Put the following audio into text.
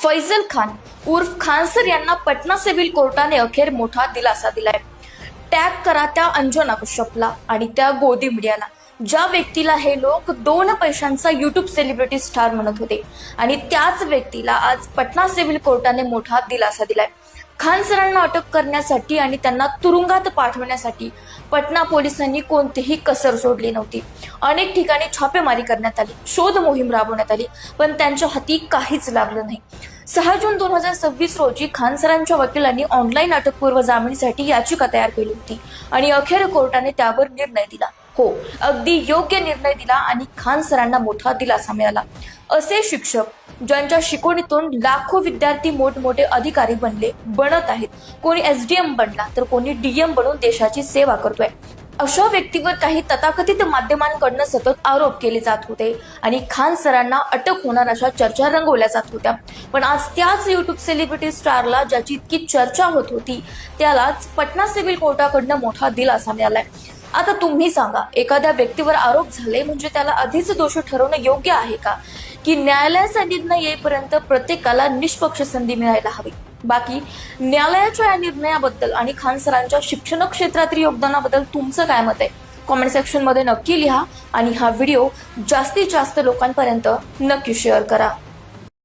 फैजल खान उर्फ खान सर यांना पटना सिव्हिल कोर्टाने अखेर मोठा दिलासा दिलाय। टॅग करा त्या अंजना कश्यपला आणि त्या गोदी मीडियाला, ज्या व्यक्तीला हे लोक 2 पैशांचा युट्यूब सेलिब्रिटी स्टार म्हणत होते, आणि त्याच व्यक्तीला आज पटना सिव्हिल कोर्टाने मोठा दिलासा दिलाय। खान सरांना अटक करण्यासाठी आणि त्यांना तुरुंगात पाठवण्यासाठी पटना पोलिसांनी कोणतीही कसर सोडली नव्हती। अनेक ठिकाणी छापेमारी करण्यात आली, शोध मोहीम राबवण्यात आली, पण त्यांच्या हाती काहीच लागलं नाही। 6 जून 2026 रोजी खान सरांच्या वकिलांनी ऑनलाईन अटकपूर्व जामिनासाठी याचिका तयार केली होती आणि अखेर कोर्टाने त्यावर निर्णय दिला। हो, अगदी योग्य निर्णय दिला आणि खान सरांना मोठा दिलासा मिळाला। असे शिक्षक ज्यांच्या शिकवणीतून लाखो विद्यार्थी मोठमोठे अधिकारी बनत आहेत, कोणी SDM बनला तर कोणी DM बनून देशाची सेवा करतोय, अशा व्यक्तीवर काही तथाकथित माध्यमांकडून सतत आरोप केले जात होते आणि खान सरांना अटक होणार अशा चर्चा रंगवल्या जात होत्या। पण आज त्याच युट्यूब सेलिब्रिटी स्टारला ज्याची इतकी चर्चा होत होती, त्यालाच पटना सिव्हिल कोर्टाकडून मोठा दिलासा मिळालाय। आता तुम्ही सांगा, एखाद्या व्यक्तीवर आरोप झाले म्हणजे त्याला आधीच दोषी ठरवणं योग्य आहे का, की न्यायालयाचा निर्णय येईपर्यंत प्रत्येकाला निष्पक्ष संधी मिळायला हवी? बाकी न्यायालयाच्या या निर्णयाबद्दल आणि खान सरांच्या शिक्षण क्षेत्रातील योगदानाबद्दल तुमचं काय मत आहे? कॉमेंट सेक्शन मध्ये नक्की लिहा आणि हा व्हिडिओ जास्तीत जास्त लोकांपर्यंत नक्की शेअर करा।